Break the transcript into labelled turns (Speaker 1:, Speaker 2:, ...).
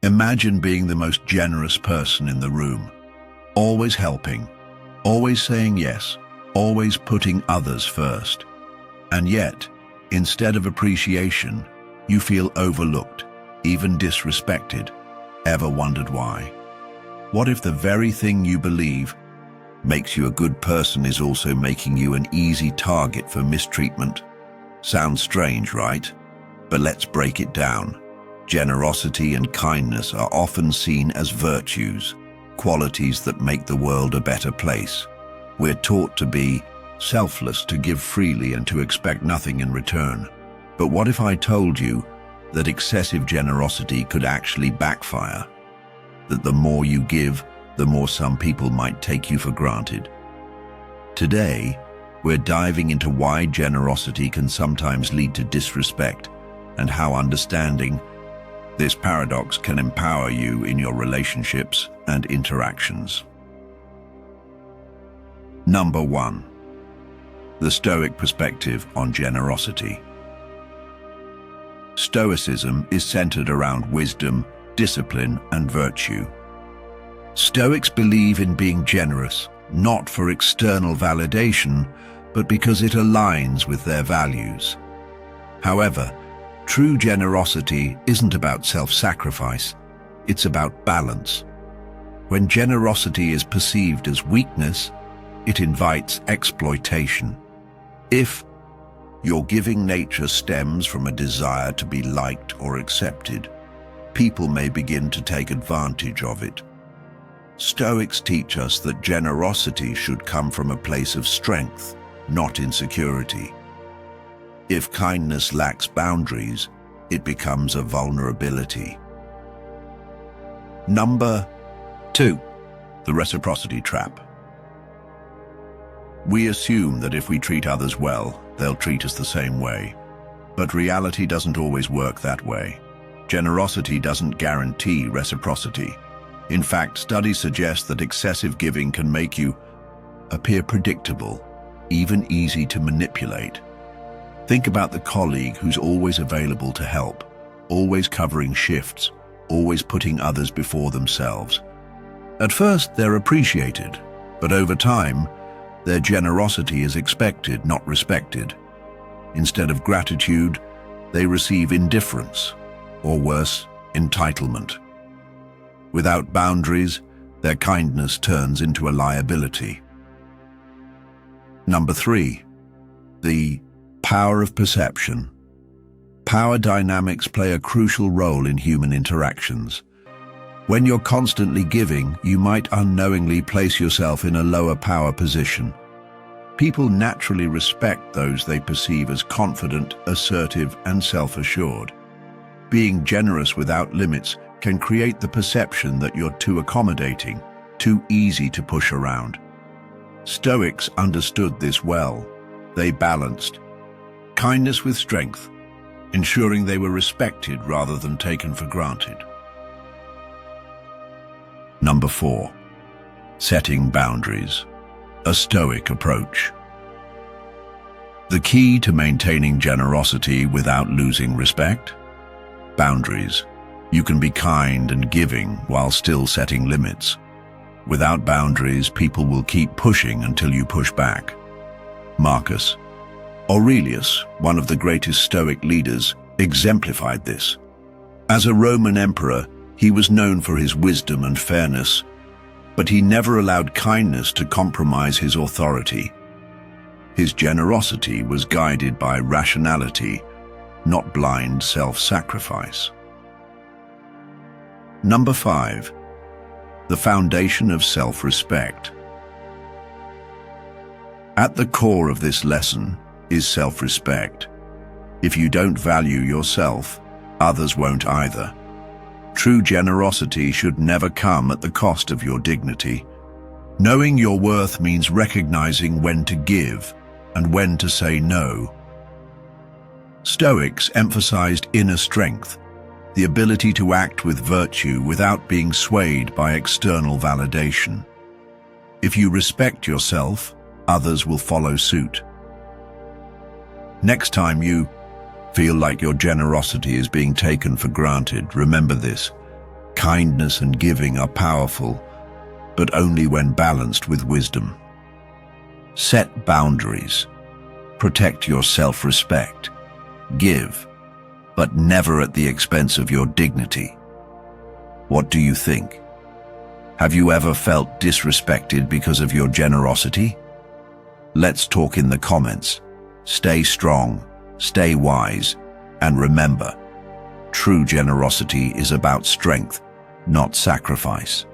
Speaker 1: Imagine being the most generous person in the room, always helping, always saying yes, always putting others first. And yet, instead of appreciation, you feel overlooked, even disrespected. Ever wondered why? What if the very thing you believe makes you a good person is also making you an easy target for mistreatment? Sounds strange, right? But let's break it down. Generosity and kindness are often seen as virtues, qualities that make the world a better place. We're taught to be selfless, to give freely, and to expect nothing in return. But what if I told you that excessive generosity could actually backfire? That the more you give, the more some people might take you for granted. Today, we're diving into why generosity can sometimes lead to disrespect and how understanding this paradox can empower you in your relationships and interactions. Number 1. The Stoic perspective on generosity. Stoicism is centered around wisdom, discipline, and virtue. Stoics believe in being generous, not for external validation, but because it aligns with their values. However, true generosity isn't about self-sacrifice, it's about balance. When generosity is perceived as weakness, it invites exploitation. If your giving nature stems from a desire to be liked or accepted, people may begin to take advantage of it. Stoics teach us that generosity should come from a place of strength, not insecurity. If kindness lacks boundaries, it becomes a vulnerability. Number 2. The reciprocity trap. We assume that if we treat others well, they'll treat us the same way. But reality doesn't always work that way. Generosity doesn't guarantee reciprocity. In fact, studies suggest that excessive giving can make you appear predictable, even easy to manipulate. Think about the colleague who's always available to help, always covering shifts, always putting others before themselves. At first, they're appreciated, but over time, their generosity is expected, not respected. Instead of gratitude, they receive indifference, or worse, entitlement. Without boundaries, their kindness turns into a liability. Number 3. The power of perception. Power dynamics play a crucial role in human interactions. When you're constantly giving, you might unknowingly place yourself in a lower power position. People naturally respect those they perceive as confident, assertive, and self-assured. Being generous without limits can create the perception that you're too accommodating, too easy to push around. Stoics understood this well. They balanced kindness with strength, ensuring they were respected rather than taken for granted. Number 4. Setting boundaries. A Stoic approach. The key to maintaining generosity without losing respect? Boundaries. You can be kind and giving while still setting limits. Without boundaries, people will keep pushing until you push back. Marcus Aurelius, one of the greatest Stoic leaders, exemplified this. As a Roman emperor, he was known for his wisdom and fairness, but he never allowed kindness to compromise his authority. His generosity was guided by rationality, not blind self-sacrifice. Number 5. The foundation of self-respect. At the core of this lesson is self-respect. If you don't value yourself, others won't either. True generosity should never come at the cost of your dignity. Knowing your worth means recognizing when to give and when to say no. Stoics emphasized inner strength, the ability to act with virtue without being swayed by external validation. If you respect yourself, others will follow suit. Next time you feel like your generosity is being taken for granted, remember this. Kindness and giving are powerful, but only when balanced with wisdom. Set boundaries. Protect your self-respect. Give, but never at the expense of your dignity. What do you think? Have you ever felt disrespected because of your generosity? Let's talk in the comments. Stay strong, stay wise, and remember, true generosity is about strength, not sacrifice.